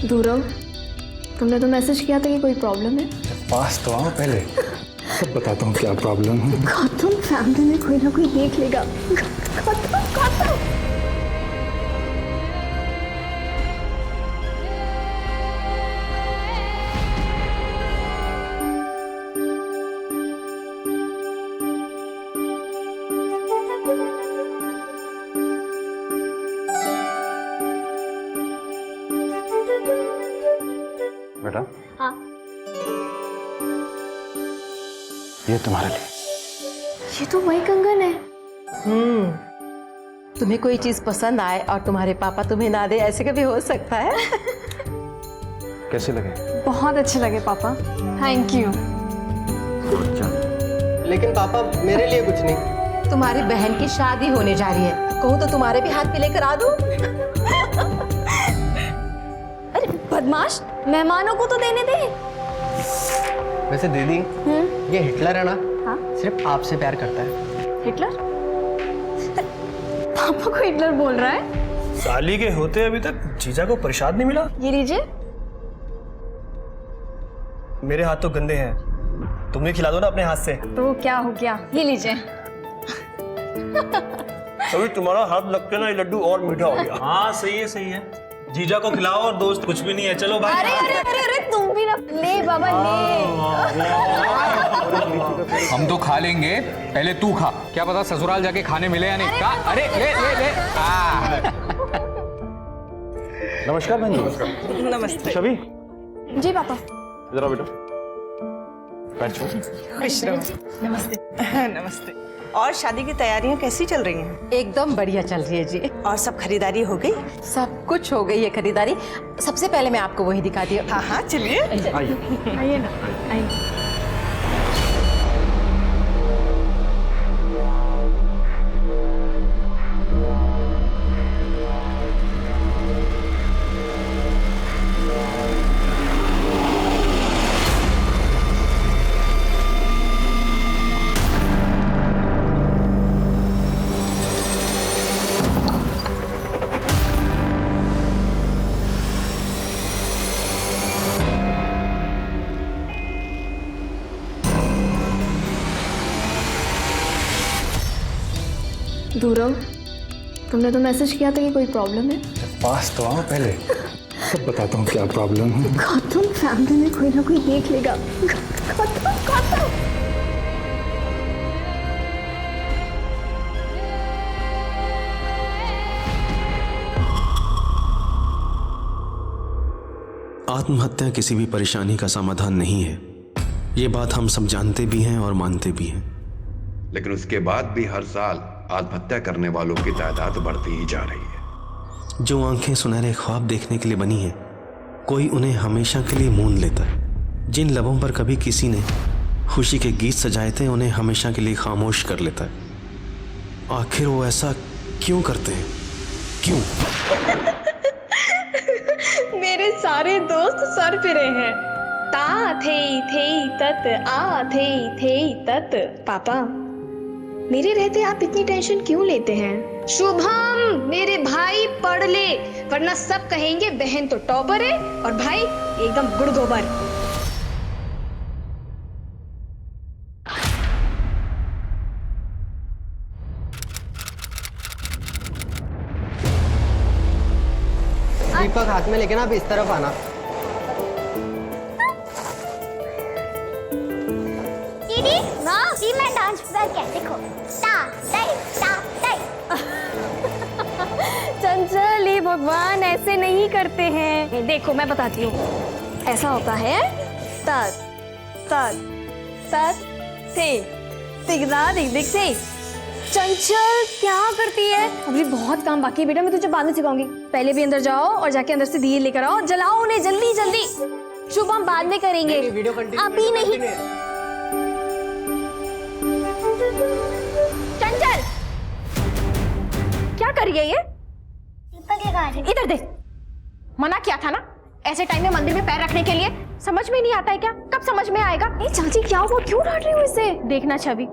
दूर रहो। तुमने तो मैसेज किया था कि कोई प्रॉब्लम है। पास तो आओ पहले, सब बताता हूँ क्या प्रॉब्लम है। गौतम, फैमिली में कोई ना कोई देख लेगा। गौतम, गौतम। बेटा, हाँ, ये तुम्हारे लिए। ये तो वही कंगन है। तुम्हें कोई चीज पसंद आए और तुम्हारे पापा तुम्हें ना दे, ऐसे कभी हो सकता है? कैसे लगे? बहुत अच्छे लगे पापा, थैंक यू। लेकिन पापा मेरे लिए कुछ नहीं। तुम्हारी बहन की शादी होने जा रही है, कहूँ तो तुम्हारे भी हाथ पे लेकर आ दूं? अरे बदमाश, मेहमानों को तो देने दे। वैसे दीदी, ये हिटलर है ना? हाँ? सिर्फ आपसे प्यार करता है। हिटलर? पापा को हिटलर बोल रहा है? साली के होते अभी तक जीजा को प्रसाद नहीं मिला। ये लीजिए। मेरे हाथ तो गंदे हैं, तुम भी खिला दो ना अपने हाथ से। तो क्या हो गया, ये लीजिए। अभी तुम्हारा हाथ लग के ना ये लड्डू और मीठा हो गया। हाँ सही है। जीजा को खिलाओ और दोस्त कुछ भी नहीं है, चलो भाई। अरे अरे अरे अरे, तुम भी ना ले बाबा ले। हम तो खा लेंगे, पहले तू खा। क्या पता ससुराल जाके खाने मिले या नहीं। अरे ले ले ले। नमस्कार बहन जी। नमस्ते। छवि, जी पापा। इधर आओ बेटा, बैठो। खुश रहो। नमस्ते। नमस्ते। और शादी की तैयारियां कैसी चल रही हैं? एकदम बढ़िया चल रही है जी। और सब खरीदारी हो गई? सब कुछ हो गई है खरीदारी। सबसे पहले मैं आपको वही दिखाती हूँ। हाँ चलिए। आइए ना, आइए। दूर रहो। तुमने तो मैसेज किया था कि कोई प्रॉब्लम है। पास तो आओ पहले, सब बताता हूँ क्या प्रॉब्लम है। गौतम, फैमिली में कोई ना कोई देख लेगा। गौतम, गौतम। आत्महत्या किसी भी परेशानी का समाधान नहीं है, ये बात हम सब जानते भी हैं और मानते भी हैं। लेकिन उसके बाद भी हर साल आत्महत्या करने वालों की तादाद बढ़ती ही जा रही है। जो आंखें सुनहरे ख्वाब देखने के लिए बनी हैं, कोई उन्हें हमेशा के लिए मूंद लेता है। जिन लबों पर कभी किसी ने खुशी के गीत सजाए थे, उन्हें हमेशा के लिए खामोश कर लेता है। आखिर वो ऐसा क्यों करते हैं? क्यों? मेरे सारे दोस्त सर फिरे हैं। ता थे तत, आ थे तत। पापा, मेरे रहते आप इतनी टेंशन क्यों लेते हैं? शुभम, मेरे भाई पढ़ ले, वरना सब कहेंगे बहन तो टॉपर है और भाई एकदम गुड़ गोबर। दीपक हाथ में लेके ना, अब इस तरफ आना। दीदी, माँ, जी मैं डांस कर क्या देखो। ता टाई ता टाई। चंचल, ये भगवान ऐसे नहीं करते हैं। देखो मैं बताती हूँ, ऐसा होता है तत तत तत थे तिगदा दिग दिग से। चंचल क्या करती है? अभी बहुत काम बाकी है बेटा, मैं तुझे बाद में सिखाऊंगी। पहले भी अंदर जाओ और जाके अंदर से दिए लेकर आओ, जलाओ उन्हें जल्दी जल्दी। शुभ हम बाद में करेंगे, अभी नहीं। चंचल क्या कर रही है ये? दीपक लगा रही। इधर देख, मना किया था ना ऐसे टाइम में मंदिर में पैर रखने के लिए। समझ में नहीं आता है क्या? कब समझ में आएगा? नहीं चाची, क्या हुआ? क्यों डांट रही हो इसे? देखना छवि,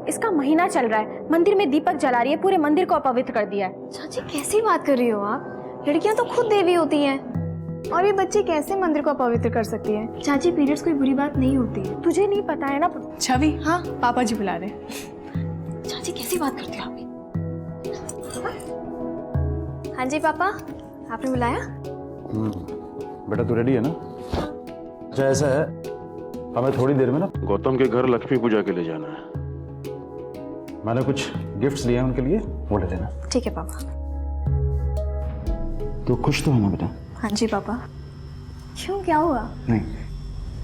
इसका महीना चल रहा है, मंदिर में दीपक जला रही है, पूरे मंदिर को अपवित्र कर दिया है। चाची कैसी बात कर रही हो आप? लड़कियां तो खुद देवी होती हैं। और ये बच्ची कैसे मंदिर को अपवित्र कर सकती है? चाची, पीरियड्स कोई बुरी बात नहीं होती है, तुझे नहीं पता है ना? छवि, हाँ पापा जी बुला रहे हैं। चाची कैसी बात करती हो आप? हाँ जी पापा, आपने बुलाया? बेटा तू रेडी है ना? अच्छा ऐसा है, हमें थोड़ी देर में ना गौतम के घर लक्ष्मी पूजा के लिए जाना है। मैंने कुछ गिफ्ट्स लिए हैं उनके लिए, वो ले लेना। ठीक है पापा। तो खुश तो है ना बेटा? हाँ जी पापा। क्यों, क्या हुआ? नहीं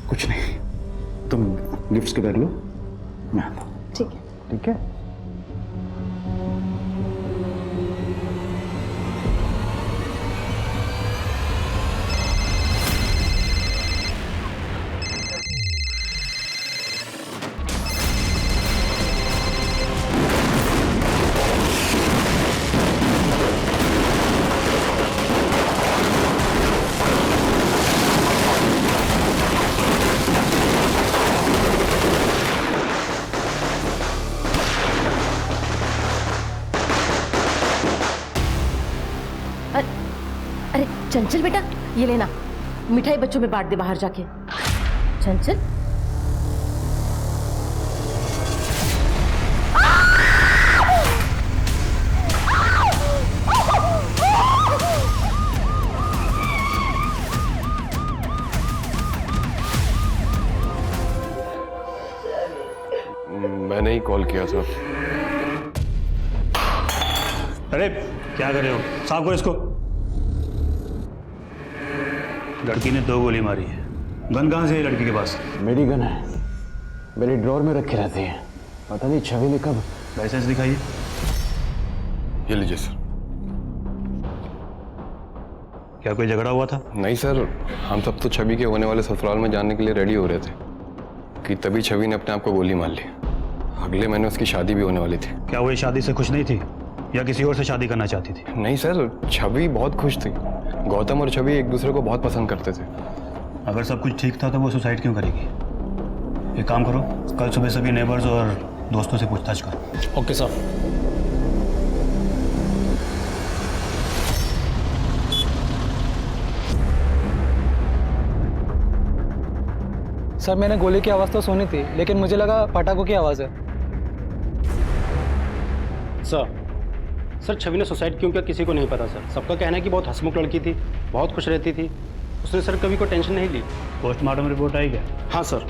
कुछ नहीं, तुम गिफ्ट्स के बैग लो, मैं आता हूँ। ठीक है। ठीक है। अरे चंचल बेटा, ये लेना, मिठाई बच्चों में बांट दे बाहर जाके। चंचल, मैंने ही कॉल किया था। अरे क्या कर रहे हो? साफ करो इसको। लड़की ने 2 गोली मारी है। गन कहाँ से है लड़की के पास? मेरी गन है, मेरी ड्रॉर में रखी रहती है। पता नहीं छवि ने कब। लाइसेंस दिखाइए। ये लीजिए सर। क्या कोई झगड़ा हुआ था? नहीं सर, हम सब तो छवि के होने वाले ससुराल में जाने के लिए रेडी हो रहे थे कि तभी छवि ने अपने आप को गोली मार ली। अगले महीने उसकी शादी भी होने वाली थी। क्या वो इस शादी से खुश नहीं थी या किसी और से शादी करना चाहती थी? नहीं सर, छवि बहुत खुश थी। गौतम और छवि एक दूसरे को बहुत पसंद करते थे। अगर सब कुछ ठीक था तो वो सुसाइड क्यों करेगी? एक काम करो, कल सुबह सभी नेबर्स और दोस्तों से पूछताछ करो। Okay sir. सर मैंने गोली की आवाज़ तो सुनी थी, लेकिन मुझे लगा पटाखों की आवाज़ है। सर छवि ने सुसाइड क्यों किया किसी को नहीं पता सर। सबका कहना है कि बहुत हंसमुख लड़की थी, बहुत खुश रहती थी। उसने सर कभी कोई टेंशन नहीं ली। पोस्टमार्टम रिपोर्ट आई क्या? हाँ सर।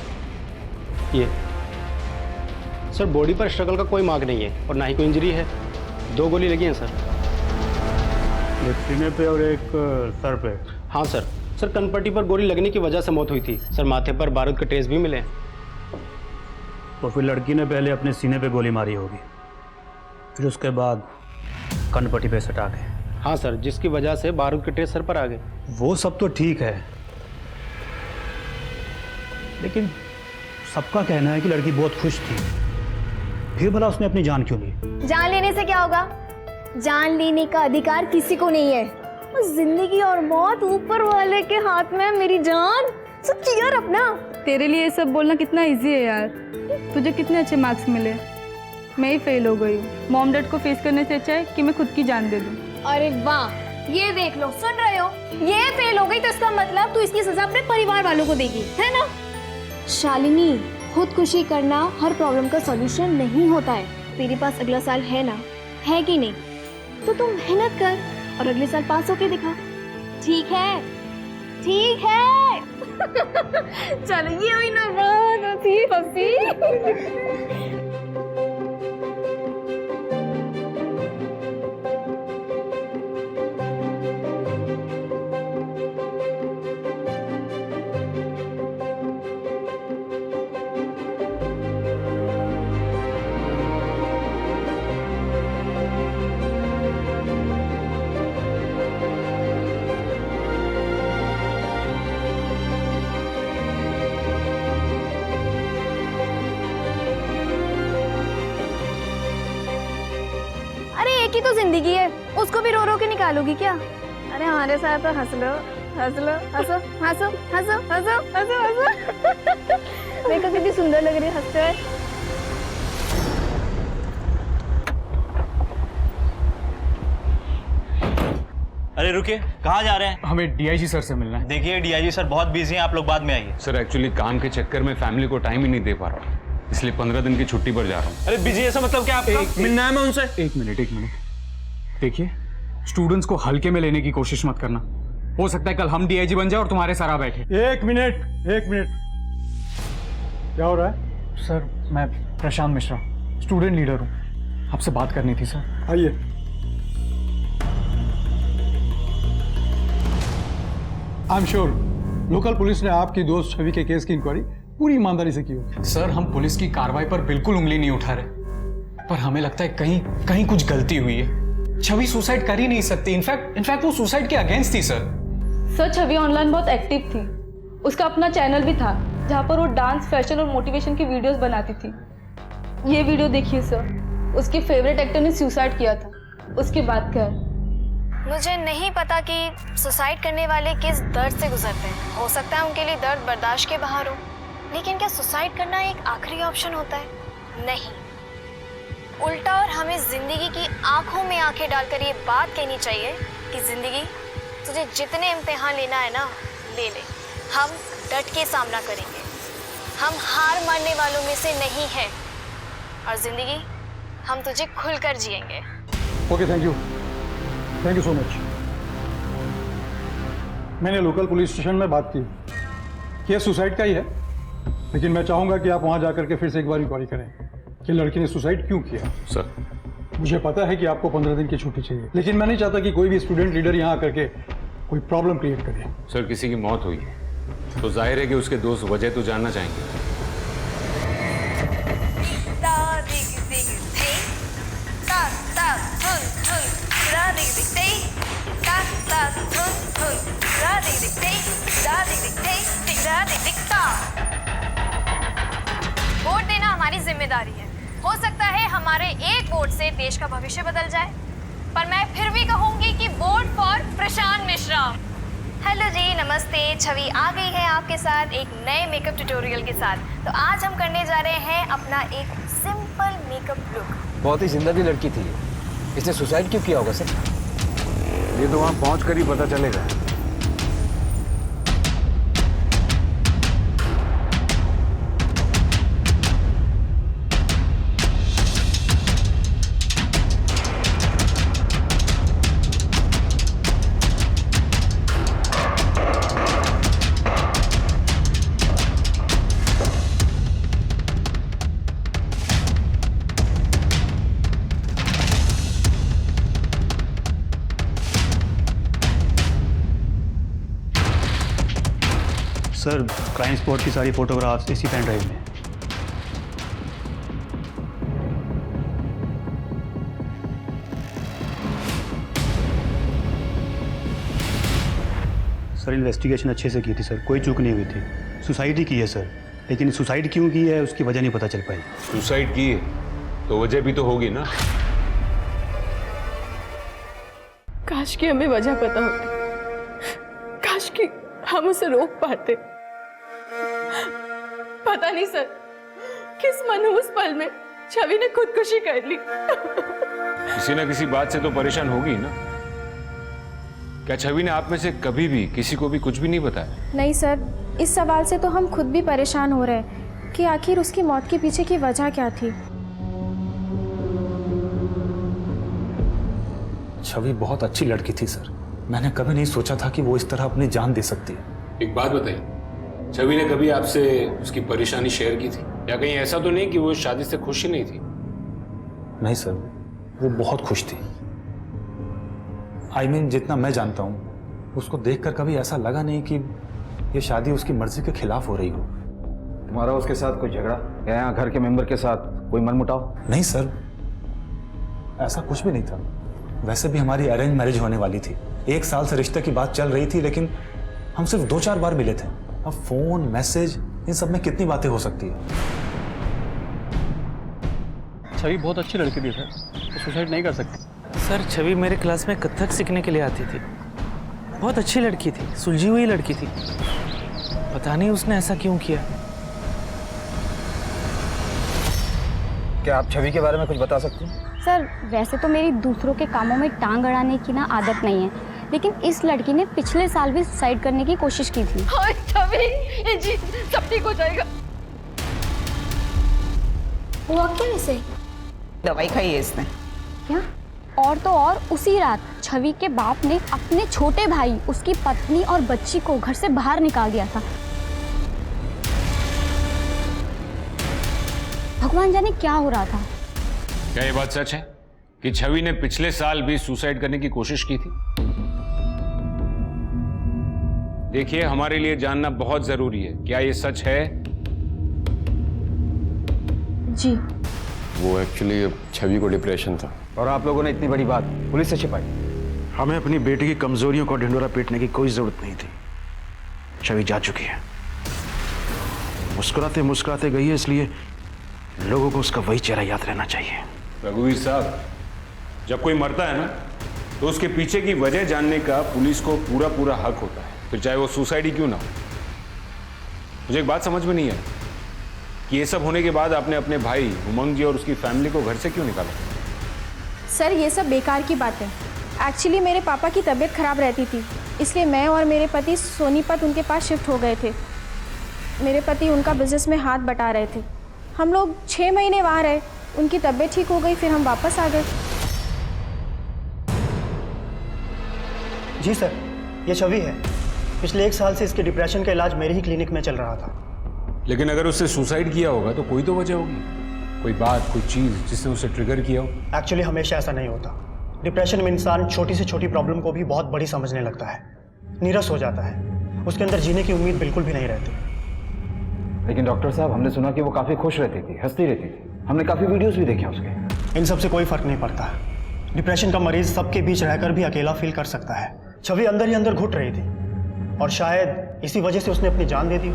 ये सर बॉडी पर स्ट्रगल का कोई मार्क नहीं है और ना ही कोई इंजरी है। 2 गोली लगी हैं सर। एक सीने पे और एक सर पे? हाँ सर। सर कनपट्टी पर गोली लगने की वजह से मौत हुई थी सर। माथे पर बारूद के ट्रेस भी मिले। तो फिर लड़की ने पहले अपने सीने पे गोली मारी होगी, फिर उसके बाद कनपट्टी पे सटा के। हाँ सर, जिसकी वजह से बारूद के ट्रेस सर पर आ गए। वो सब तो ठीक है, लेकिन सबका कहना है कि लड़की बहुत खुश थी, फिर भला उसने अपनी जान क्यों ली? जान लेने से क्या होगा? जान लेने का अधिकार किसी को नहीं है। जिंदगी और मौत ऊपर वाले के हाथ में है मेरी जान। सब क्लियर अपना। तेरे लिए ये सब बोलना कितना इजी है यार। तुझे कितने अच्छे मार्क्स मिले, मैं ही फेल हो गई हूँ। मॉम डैड को फेस करने से अच्छा है कि मैं खुद की जान दे दूँ। अरे वाह, ये देख लो, सुन रहे हो? ये फेल हो गई तो इसका मतलब तू इसकी सजा अपने परिवार वालों को देगी, है ना? शालिनी, खुदकुशी करना हर प्रॉब्लम का सॉल्यूशन नहीं होता है। तेरे पास अगला साल है ना, है कि नहीं? तो तुम मेहनत कर और अगले साल पास होके दिखा। ठीक है? ठीक है। चलो, ये हुई ना बात, हंसी हंसी। की तो जिंदगी है, उसको भी रो रो के निकालोगी क्या? अरे हमारे साथ तो हंस लो, हंस लो, हंसो हंसो हंसो हंसो हंसो हंसो। देखो कितनी सुंदर लग रही है हंसते हुए। अरे रुके, कहाँ जा रहे हैं? हमें डीआईजी सर से मिलना है। देखिए डीआईजी सर बहुत बिजी हैं, आप लोग बाद में आइए। सर एक्चुअली काम के चक्कर में फैमिली को टाइम ही नहीं दे पा रहा हूँ, इसलिए 15 दिन की छुट्टी पर जा रहा हूँ। अरे बिजी ऐसा मतलब क्या आपका? मिलना है मैं उनसे। एक मिनट देखिए, स्टूडेंट्स को हल्के में लेने की कोशिश मत करना। हो सकता है कल हम डीआईजी बन जाए और तुम्हारे सर आ बैठे। एक मिनट क्या हो रहा है? सर मैं प्रशांत मिश्रा स्टूडेंट लीडर हूँ, आपसे बात करनी थी सर। आइए। I am sure local police ने आपकी दोस्त छवि के केस की इंक्वायरी पूरी ईमानदारी से की होगी। सर हम पुलिस की कार्रवाई पर बिल्कुल उंगली नहीं उठा रहे, पर हमें लगता है कहीं कुछ गलती हुई है। छवि सुसाइड कर ही नहीं सकती, इनफैक्ट वो सुसाइड के अगेंस्ट थी सर। छवि ऑनलाइन बहुत एक्टिव थी, उसका अपना चैनल भी था जहाँ पर वो डांस, फैशन और मोटिवेशन की वीडियोस बनाती थी। ये वीडियो देखिए सर, उसके फेवरेट एक्टर ने सुसाइड किया था, उसकी बात कर। मुझे नहीं पता कि सुसाइड करने वाले किस दर्द से गुजरते हैं। हो सकता है उनके लिए दर्द बर्दाश्त के बाहर हो, लेकिन क्या सुसाइड करना एक आखिरी ऑप्शन होता है? नहीं, उल्टा। और हमें जिंदगी की आंखों में आंखें डालकर ये बात कहनी चाहिए कि जिंदगी तुझे जितने इम्तिहान लेना है ना, ले ले। हम डट के सामना करेंगे, हम हार मानने वालों में से नहीं हैं, और जिंदगी हम तुझे खुलकर जिएंगे। Okay, thank you so much. मैंने लोकल पुलिस स्टेशन में बात की, केस सुसाइड का ही है, लेकिन मैं चाहूंगा कि आप वहां जाकर के फिर से एक बार इंक्वायरी करें कि लड़की ने सुसाइड क्यों किया। सर मुझे पता है कि आपको 15 दिन की छुट्टी चाहिए, लेकिन मैं नहीं चाहता कि कोई भी स्टूडेंट लीडर यहाँ आकर के कोई प्रॉब्लम क्रिएट करे। सर किसी की मौत हुई है तो जाहिर है कि उसके दोस्त वजह तो जानना चाहेंगे। वोट देना हमारी जिम्मेदारी है। हो सकता है हमारे एक वोट से देश का भविष्य बदल जाए, पर मैं फिर भी कहूंगी कि vote for Prashant Mishra. Hello ji, नमस्ते। छवि आ गई है आपके साथ एक नए मेकअप ट्यूटोरियल के साथ। तो आज हम करने जा रहे हैं अपना एक सिंपल मेकअप लुक। बहुत ही जिंदा लड़की थी, इसने सुसाइड क्यों किया होगा सर? ये तो वहां पहुंच कर ही पता चलेगा। सर क्राइम स्पॉट की सारी फोटोग्राफ्स इसी पेन ड्राइव में। सर इन्वेस्टिगेशन अच्छे से की थी सर, कोई चूक नहीं हुई थी। सुसाइड ही की है सर, लेकिन सुसाइड क्यों की है उसकी वजह नहीं पता चल पाई। सुसाइड की है तो वजह भी तो होगी ना। काश कि हमें वजह पता होती, काश कि हम उसे रोक पाते। पता नहीं सर, किस मनहूस पल में छवि ने खुदकुशी कर ली। किसी ना किसी बात से तो परेशान होगी ना। क्या छवि ने आप में से कभी भी किसी को भी कुछ भी नहीं बताया? नहीं सर, इस सवाल से तो हम खुद भी परेशान हो रहे हैं कि आखिर उसकी मौत के पीछे की वजह क्या थी। छवि बहुत अच्छी लड़की थी सर, मैंने कभी नहीं सोचा था कि वो इस तरह अपनी जान दे सकती है। एक बात बताइए, छवि ने कभी आपसे उसकी परेशानी शेयर की थी, या कहीं ऐसा तो नहीं कि वो शादी से खुश ही नहीं थी? नहीं सर, वो बहुत खुश थी। आई मीन जितना मैं जानता हूँ, उसको देखकर कभी ऐसा लगा नहीं कि ये शादी उसकी मर्जी के खिलाफ हो रही हो। तुम्हारा उसके साथ कोई झगड़ा या यहाँ घर के मेंबर के साथ कोई मनमुटाव? नहीं सर, ऐसा कुछ भी नहीं था। वैसे भी हमारी अरेंज मैरिज होने वाली थी, 1 साल से रिश्ते की बात चल रही थी, लेकिन हम सिर्फ 2-4 बार मिले थे। अब फोन, मैसेज, इन सब में कितनी बातें हो सकती है। छवि बहुत अच्छी लड़की थी सर, वो सुसाइड नहीं कर सकती। सर छवि मेरे क्लास में कथक सीखने के लिए आती थी, बहुत अच्छी लड़की थी, सुलझी हुई लड़की थी। पता नहीं उसने ऐसा क्यों किया। क्या आप छवि के बारे में कुछ बता सकते हैं? सर वैसे तो मेरी दूसरों के कामों में टांग अड़ाने की ना आदत नहीं है, लेकिन इस लड़की ने पिछले साल भी सुसाइड करने की कोशिश की थी। हाँ, छवि जी सब ठीक हो जाएगा। हुआ क्या इसे? दवाई खाई है इसने। क्या? और तो और उसी रात छवि के बाप ने अपने छोटे भाई, उसकी पत्नी और बच्ची को घर से बाहर निकाल दिया था। भगवान जाने क्या हो रहा था। क्या ये बात सच है कि छवि ने पिछले साल भी सुसाइड करने की कोशिश की थी? देखिए, हमारे लिए जानना बहुत जरूरी है, क्या ये सच है? जी। वो एक्चुअली छवि को डिप्रेशन था। और आप लोगों ने इतनी बड़ी बात पुलिस से छिपाई। हमें अपनी बेटी की कमजोरियों को ढिंडोरा पीटने की कोई जरूरत नहीं थी। छवि जा चुकी है, मुस्कुराते मुस्कुराते गई है, इसलिए लोगों को उसका वही चेहरा याद रहना चाहिए। रघुवीर साहब, जब कोई मरता है ना, तो उसके पीछे की वजह जानने का पुलिस को पूरा पूरा हक होता है, फिर चाहे वो सुसाइड ही क्यों ना हो। मुझे एक बात समझ में नहीं आई कि ये सब होने के बाद आपने अपने भाई उमंग जी और उसकी फैमिली को घर से क्यों निकाला? सर, ये सब बेकार की बात है। एक्चुअली मेरे पापा की तबीयत खराब रहती थी, इसलिए मैं और मेरे पति सोनीपत उनके पास शिफ्ट हो गए थे। मेरे पति उनका बिजनेस में हाथ बटा रहे थे। हम लोग 6 महीने वहाँ रहे, उनकी तबीयत ठीक हो गई, फिर हम वापस आ गए। जी सर, ये छवि है। पिछले 1 साल से इसके डिप्रेशन का इलाज मेरे ही क्लिनिक में चल रहा था। लेकिन अगर उसने सुसाइड किया होगा तो कोई तो वजह होगी, कोई बात, कोई चीज जिसने उसे ट्रिगर किया हो। एक्चुअली हमेशा ऐसा नहीं होता। डिप्रेशन में इंसान छोटी से छोटी प्रॉब्लम को भी बहुत बड़ी समझने लगता है, नीरस हो जाता है, उसके अंदर जीने की उम्मीद बिल्कुल भी नहीं रहती। लेकिन डॉक्टर साहब, हमने सुना कि वो काफ़ी खुश रहती थी, हंसती रहती थी। हमने काफ़ी वीडियोस भी देखे उसके। इन सब से कोई फर्क नहीं पड़ता। डिप्रेशन का मरीज सबके बीच रहकर भी अकेला फील कर सकता है। छवि अंदर ही अंदर घुट रही थी और शायद इसी वजह से उसने अपनी जान दे दी।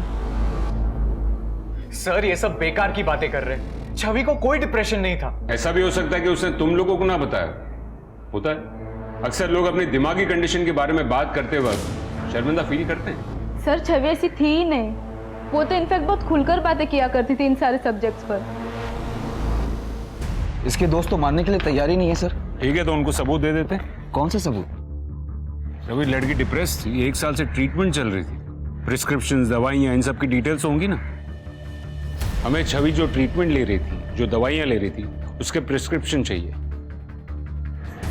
सर, ये सब बेकार की बातें कर रहे हैं। छवि को कोई डिप्रेशन नहीं था। ऐसा भी हो सकता है कि उसने तुम लोगों को ना बताया। होता है, अक्सर लोग अपनी दिमागी कंडीशन के बारे में बात करते वक्त शर्मिंदा फील करते हैं। सर, छवि ऐसी थी ही नहीं। वो तो इनफैक्ट बहुत खुलकर बातें किया करती थी इन सारे सब्जेक्ट्स पर। इसके दोस्त तो मानने के लिए तैयार ही नहीं है सर। ठीक है, तो उनको सबूत दे देते। कौन सा सबूत? अभी लड़की डिप्रेस थी, 1 साल से ट्रीटमेंट चल रही थी, प्रिस्क्रिप्शन, दवाइयाँ, इन सब की डिटेल्स होंगी ना। हमें छवि जो ट्रीटमेंट ले रही थी, जो दवाइयाँ ले रही थी, उसके प्रिस्क्रिप्शन चाहिए।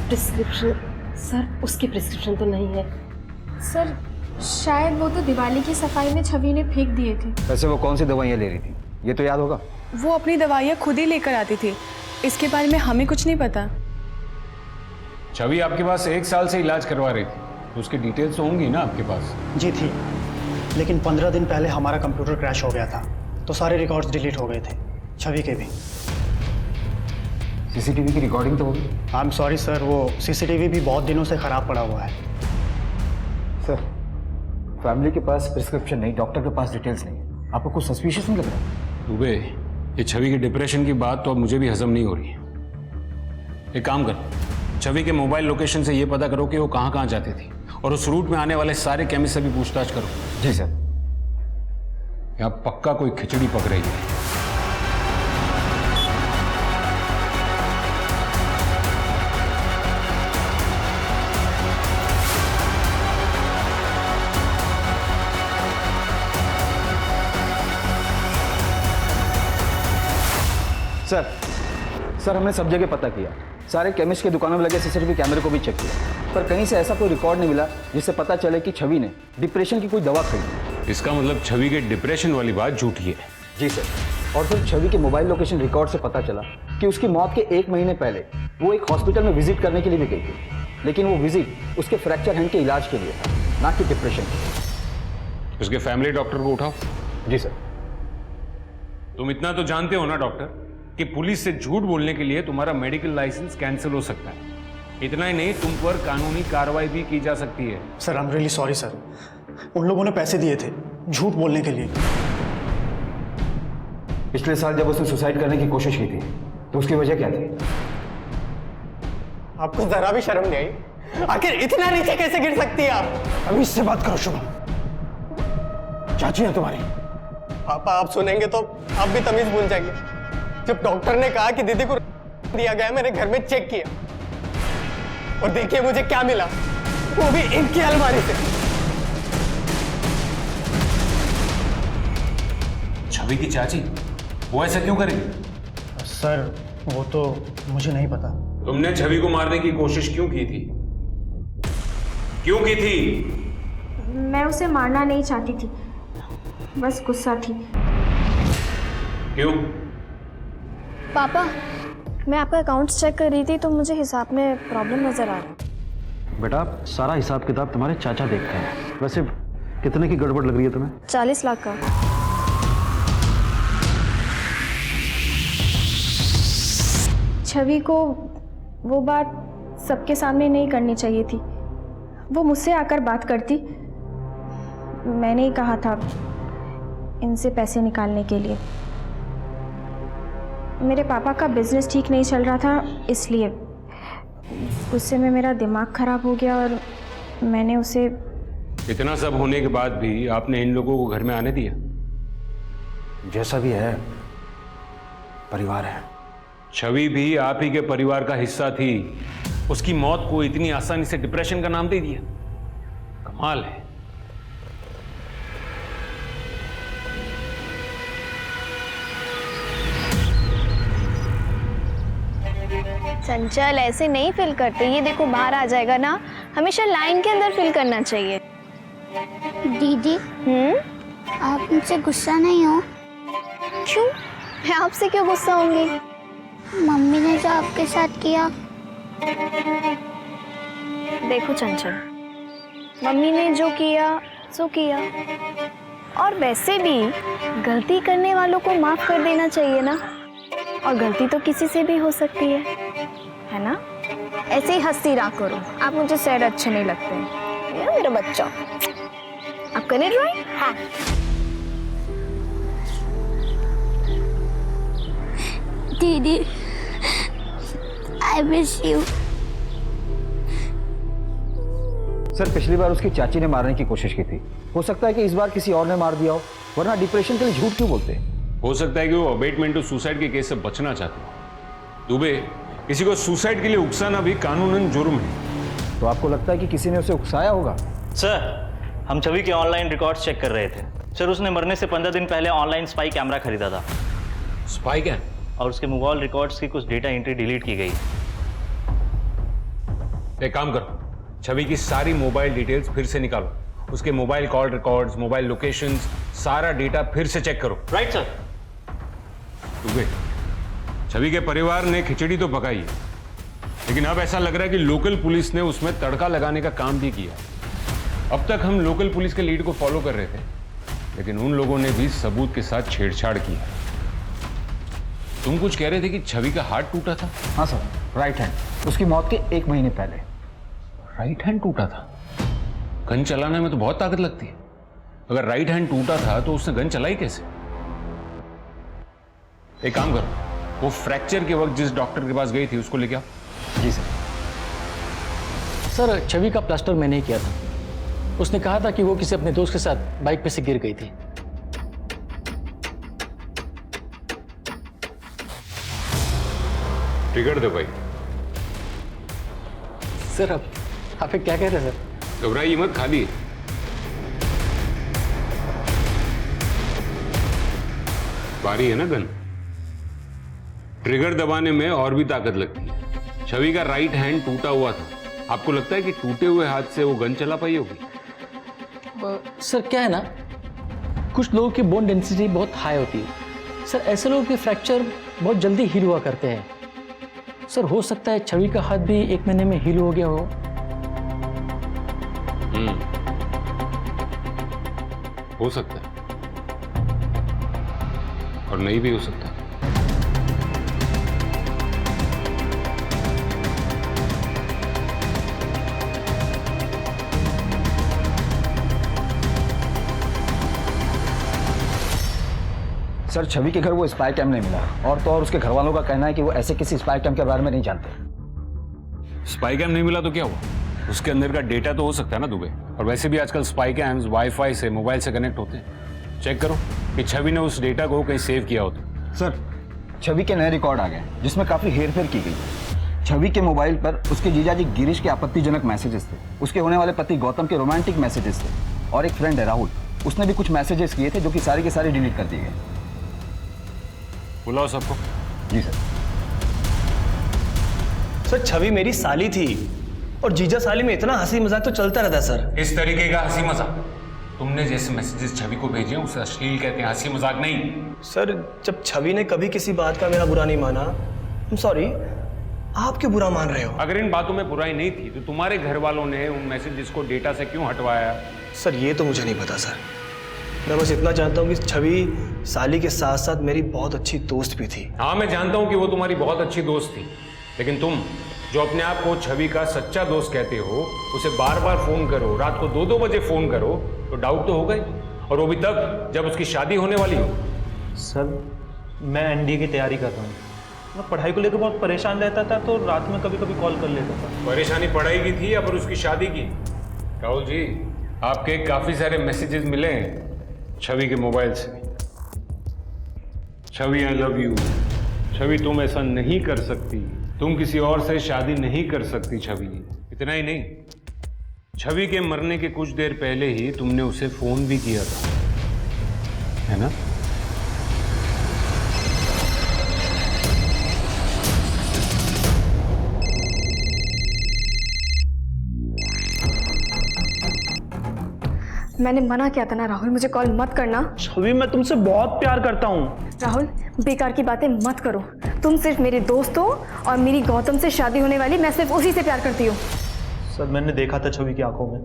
प्रिस्क्रिप्शन? सर, उसकी प्रिस्क्रिप्शन तो नहीं है। सर, शायद वो तो दिवाली की सफाई में छवि ने फेंक दिए थे। वैसे वो कौन सी दवाइयाँ ले रही थी, ये तो याद होगा। वो अपनी दवाइयाँ खुद ही लेकर आती थी, इसके बारे में हमें कुछ नहीं पता। छवि आपके पास 1 साल से इलाज करवा रही थी, तो उसकी डिटेल्स तो होंगी ना आपके पास? जी थी, लेकिन 15 दिन पहले हमारा कंप्यूटर क्रैश हो गया था, तो सारे रिकॉर्ड्स डिलीट हो गए थे, छवि के भी। सीसीटीवी की रिकॉर्डिंग तो होगी। आई एम सॉरी सर, वो सीसीटीवी भी बहुत दिनों से खराब पड़ा हुआ है। सर, फैमिली के पास प्रिस्क्रिप्शन नहीं, डॉक्टर के पास डिटेल्स नहीं, आपको कुछ सस्पिशियस नहीं लग रहा? दुबे, ये छवि के डिप्रेशन की बात तो अब मुझे भी हजम नहीं हो रही है। एक काम करो, छवि के मोबाइल लोकेशन से ये पता करो कि वो कहाँ कहाँ जाती थी, और उस रूट में आने वाले सारे केमिस्ट से भी पूछताछ करो। जी सर। यहाँ पक्का कोई खिचड़ी पक रही है। सर, हमने सब जगह पता किया, सारे केमिस्ट की दुकानों में लगे सीसीटीवी कैमरे को भी चेक किया, पर कहीं से ऐसा कोई रिकॉर्ड नहीं मिला जिससे पता चले कि छवि ने डिप्रेशन की कोई दवा खरीदी। इसका मतलब छवि के डिप्रेशन वाली बात झूठी है। जी सर, और फिर छवि के मोबाइल लोकेशन रिकॉर्ड से पता चला कि उसकी मौत के 1 महीने पहले वो एक हॉस्पिटल में विजिट करने के लिए भी गई थी, लेकिन वो विजिट उसके फ्रैक्चर हैंड के इलाज के लिए था, ना कि डिप्रेशन के। उसके फैमिली डॉक्टर को उठाओ। जी सर। तुम इतना तो जानते हो ना डॉक्टर कि पुलिस से झूठ बोलने के लिए तुम्हारा मेडिकल लाइसेंस कैंसिल हो सकता है। इतना ही नहीं, तुम पर कानूनी कार्रवाई भी की जा सकती है। Sir, I am really sorry sir, उन लोगों ने पैसे दिए थे झूठ बोलने के लिए। पिछले साल जब उसने सुसाइड करने की कोशिश की थी तो उसकी वजह क्या थी? आपको जरा भी शर्म नहीं आई? आखिर इतना नीचे कैसे गिर सकती है आप? अभी इससे बात करो शुभम। चाची है तुम्हारी। पापा, आप सुनेंगे तो आप भी तमीज भूल जाएंगे। जब डॉक्टर ने कहा कि दीदी को दिया गया, मैंने घर में चेक किया और देखिए मुझे क्या मिला। वो भी इनकी अलमारी से। छवि की चाची वो ऐसा क्यों करेगी? सर वो तो मुझे नहीं पता। तुमने छवि को मारने की कोशिश क्यों की थी? क्यों की थी? मैं उसे मारना नहीं चाहती थी, बस गुस्सा थी। क्यों? पापा, मैं आपका अकाउंट्स चेक कर रही थी तो मुझे हिसाब में प्रॉब्लम नजर आ रहा। बेटा सारा हिसाब किताब तुम्हारे चाचा देखते हैं। वैसे कितने की गड़बड़ लग रही है तुम्हें? 40 लाख का। छवि को वो बात सबके सामने नहीं करनी चाहिए थी। वो मुझसे आकर बात करती। मैंने ही कहा था इनसे पैसे निकालने के लिए। मेरे पापा का बिजनेस ठीक नहीं चल रहा था, इसलिए गुस्से में मेरा दिमाग खराब हो गया और मैंने उसे। इतना सब होने के बाद भी आपने इन लोगों को घर में आने दिया? जैसा भी है परिवार है। छवि भी आप ही के परिवार का हिस्सा थी, उसकी मौत को इतनी आसानी से डिप्रेशन का नाम दे दिया। कमाल है। चंचल ऐसे नहीं फिल करते, ये देखो बाहर आ जाएगा ना, हमेशा लाइन के अंदर फिल करना चाहिए। दीदी आप मुझसे गुस्सा नहीं हो? क्यों? मैं आपसे क्यों गुस्सा होंगी? मम्मी ने जो आपके साथ किया। देखो चंचल, मम्मी ने जो किया सो किया, और वैसे भी गलती करने वालों को माफ कर देना चाहिए ना। और गलती तो किसी से भी हो सकती है ना? ऐसे ही हंसती रहा करो, आप मुझे सैड अच्छे नहीं लगते हैं। ये मेरा बच्चा। आप करें ड्राइंग? हाँ। दीदी आई मिस यू। सर पिछली बार उसकी चाची ने मारने की कोशिश की थी, हो सकता है कि इस बार किसी और ने मार दिया हो, वरना डिप्रेशन के लिए झूठ क्यों बोलते? हो सकता है कि वो अबेटमेंट टू सुसाइड के केस से बचना चाहते हो। दुबे, किसी को सुसाइड के लिए उकसाना भी कानूनन जुर्म है। तो आपको लगता है कि किसी ने उसे उकसाया होगा? सर हम छवि के ऑनलाइन रिकॉर्ड्स चेक कर रहे थे। सर उसने मरने से 15 दिन पहले ऑनलाइन स्पाई कैमरा खरीदा था। Spy cam? और उसके मोबाइल रिकॉर्ड्स की कुछ डेटा एंट्री डिलीट की गई। एक काम करो, छवि की सारी मोबाइल डिटेल्स फिर से निकालो, उसके mobile call records, mobile locations, सारा डेटा फिर से चेक करो। Right sir. दुबे, छवि के परिवार ने खिचड़ी तो पकाई है, लेकिन अब ऐसा लग रहा है कि लोकल पुलिस ने उसमें तड़का लगाने का काम भी किया। अब तक हम लोकल पुलिस के लीड को फॉलो कर रहे थे, लेकिन उन लोगों ने भी सबूत के साथ छेड़छाड़ की है। तुम कुछ कह रहे थे कि छवि का हाथ टूटा था? हाँ सर, राइट हैंड, उसकी मौत के 1 महीने पहले। राइट हैंड टूटा था? गन चलाने में तो बहुत ताकत लगती है। अगर राइट हैंड टूटा था तो उसने गन चलाई कैसे? एक काम करो, वो फ्रैक्चर के वक्त जिस डॉक्टर के पास गई थी उसको लेके आओ। जी सर। सर छवि का प्लास्टर मैंने ही किया था। उसने कहा था कि वो किसी अपने दोस्त के साथ बाइक पे से गिर गई थी। ट्रिगर दो भाई। सर आप क्या कह रहे हैं सर? घबराइए मत, खाली है। बारी है ना गन। ट्रिगर दबाने में और भी ताकत लगती है। छवि का राइट हैंड टूटा हुआ था, आपको लगता है कि टूटे हुए हाथ से वो गन चला पाई होगी? सर क्या है ना, कुछ लोगों की बोन डेंसिटी बहुत हाई होती है सर। ऐसे लोगों के फ्रैक्चर बहुत जल्दी हील हुआ करते हैं सर। हो सकता है छवि का हाथ भी 1 महीने में हील हो गया हो। हो सकता है और नहीं भी हो सकता। सर छवि के घर वो स्पाई कैम नहीं मिला, और तो और उसके घर वालों का कहना है कि वो ऐसे किसी स्पाई कैम के बारे में नहीं जानते। स्पाई कैम नहीं मिला तो क्या हुआ? उसके अंदर का डेटा तो हो सकता है ना दुबे। और वैसे भी आजकल स्पाई कैम्स वाईफाई से, मोबाइल से कनेक्ट होते हैं। चेक करो कि छवि ने उस डेटा को कहीं सेव किया हो तो। सर छवि के नए रिकॉर्ड आ गए जिसमें काफी हेरफेर की गई है। छवि के मोबाइल पर उसके जीजाजी गिरीश के आपत्तिजनक मैसेजेस थे, उसके होने वाले पति गौतम के रोमांटिक मैसेजेस थे, और एक फ्रेंड है राहुल, उसने भी कुछ मैसेजेस किए थे जो कि सारे के सारे डिलीट कर दिए गए। बुलाओ सबको। जी सर। सर छवि मेरी साली थी और जीजा साली में इतना हंसी मजाक तो चलता रहता है सर। इस तरीके का हंसी मजाक तुमने जैसे मैसेजेस छवि को भेजे उसे अश्लील कहते हैं, हंसी मजाक नहीं। सर जब छवि ने कभी किसी बात का मेरा बुरा नहीं माना, सॉरी, आप क्यों बुरा मान रहे हो? अगर इन बातों में बुराई नहीं थी तो तुम्हारे घर वालों ने उन मैसेजेस को डेटा से क्यों हटवाया? सर ये तो मुझे नहीं पता सर, मैं बस इतना जानता हूँ कि छवि साली के साथ साथ मेरी बहुत अच्छी दोस्त भी थी। हाँ मैं जानता हूँ कि वो तुम्हारी बहुत अच्छी दोस्त थी, लेकिन तुम जो अपने आप को छवि का सच्चा दोस्त कहते हो उसे बार बार फोन करो, रात को 2-2 बजे फोन करो तो डाउट तो होगा ही, और वो भी तब जब उसकी शादी होने वाली हो। सर मैं एनडीए की तैयारी कर रहा हूँ, मैं पढ़ाई को लेकर बहुत परेशान रहता था तो रात में कभी कभी कॉल कर लेता था। परेशानी पढ़ाई की थी या फिर उसकी शादी की? राहुल जी आपके काफी सारे मैसेजेस मिले हैं छवि के मोबाइल से। छवि आई लव यू, छवि तुम ऐसा नहीं कर सकती, तुम किसी और से शादी नहीं कर सकती छवि। इतना ही नहीं, छवि के मरने के कुछ देर पहले ही तुमने उसे फोन भी किया था, है ना? मैंने मना किया था ना राहुल, मुझे कॉल मत करना। छवि मैं तुमसे बहुत प्यार करता हूँ। राहुल बेकार की बातें मत करो, तुम सिर्फ मेरे दोस्त हो और मेरी गौतम से शादी होने वाली, मैं सिर्फ उसी से प्यार करती हूँ। सर मैंने देखा था छवि की आंखों में,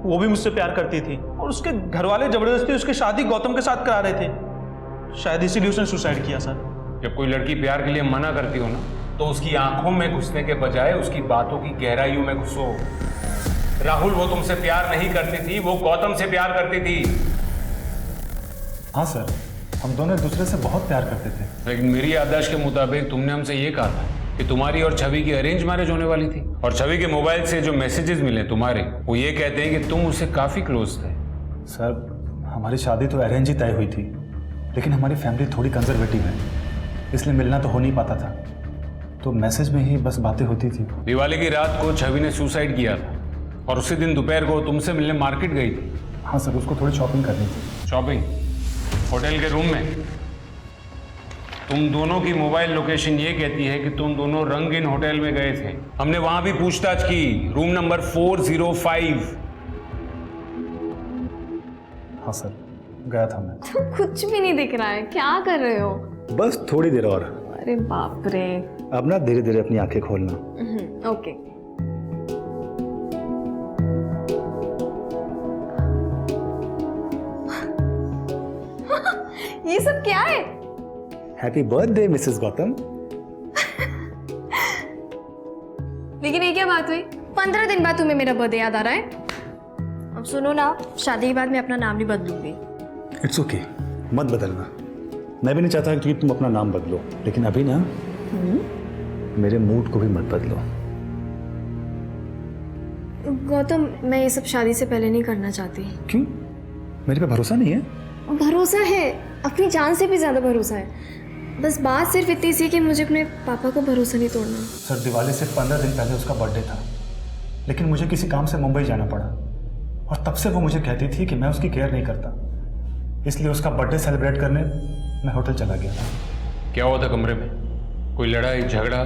वो भी मुझसे प्यार करती थी और उसके घर वाले जबरदस्ती उसकी शादी गौतम के साथ करा रहे थे, शायद इसीलिए उसने सुसाइड किया सर। जब कोई लड़की प्यार के लिए मना करती हो ना तो उसकी आंखों में घुसने के बजाय उसकी बातों की गहराइयों में घुसो। राहुल वो तुमसे प्यार नहीं करती थी, वो गौतम से प्यार करती थी। हाँ सर, हम दोनों एक दूसरे से बहुत प्यार करते थे। लेकिन मेरी याददाश्त के मुताबिक तुमने हमसे ये कहा था कि तुम्हारी और छवि की अरेंज मैरिज होने वाली थी, और छवि के मोबाइल से जो मैसेजेस मिले तुम्हारे वो ये कहते हैं कि तुम उससे काफी क्लोज थे। सर हमारी शादी तो अरेंज ही तय हुई थी, लेकिन हमारी फैमिली थोड़ी कंजर्वेटिव है, इसलिए मिलना तो हो नहीं पाता था, तो मैसेज में ही बस बातें होती थी। दिवाली की रात को छवि ने सुसाइड किया था और उसी दिन दोपहर को तुमसे मिलने मार्केट गई थी। हाँ सर, उसको थोड़ी शॉपिंग करनी थी। शॉपिंग? होटल के रूम में? तुम दोनों की मोबाइल लोकेशन ये कहती है कि तुम दोनों रंगीन होटल में गए थे। हमने वहां भी पूछताछ की, रूम नंबर 405। हाँ सर, गया था मैं। तो कुछ भी नहीं दिख रहा है, क्या कर रहे हो? बस थोड़ी देर और। अरे बाप रे। अब ना धीरे धीरे अपनी आंखें खोलना। ओके। ये सब क्या है? Happy birthday Mrs Gautam. लेकिन ये क्या बात हुई, 15 दिन बाद तुम्हें मेरा बर्थडे याद आ रहा है? अब सुनो ना, शादी के बाद मैं अपना नाम नहीं बदलूंगी। इट्स ओके, मत बदलना। मैं भी नहीं चाहता कि तुम अपना नाम बदलो, लेकिन अभी ना मेरे मूड को भी मत बदलो। गौतम मैं ये सब शादी से पहले नहीं करना चाहती। क्यों? मेरे पे भरोसा नहीं है? भरोसा है, अपनी जान से भी ज्यादा भरोसा है। बस बात सिर्फ इतनी सी कि मुझे अपने पापा को भरोसा नहीं तोड़ना। सर दिवाली से 15 दिन पहले उसका बर्थडे था, लेकिन मुझे किसी काम से मुंबई जाना पड़ा, और तब से वो मुझे कहती थी कि मैं उसकी केयर नहीं करता, इसलिए उसका बर्थडे सेलिब्रेट करने मैं होटल चला गया था। क्या हुआ था कमरे में? कोई लड़ाई झगड़ा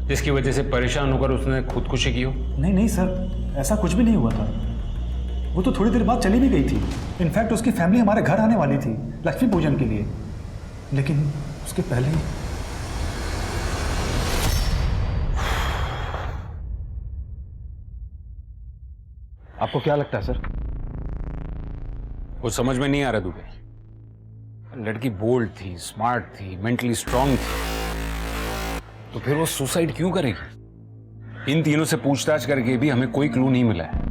जिसकी वजह से परेशान होकर उसने खुदकुशी की हो? नहीं नहीं सर, ऐसा कुछ भी नहीं हुआ था। वो तो थोड़ी देर बाद चली भी गई थी। इनफैक्ट उसकी फैमिली हमारे घर आने वाली थी लक्ष्मी पूजन के लिए, लेकिन उसके पहले ही। आपको क्या लगता है सर? वो समझ में नहीं आ रहा दुबे। लड़की बोल्ड थी, स्मार्ट थी, मेंटली स्ट्रांग थी, तो फिर वो सुसाइड क्यों करेगी? इन तीनों से पूछताछ करके भी हमें कोई क्लू नहीं मिला है।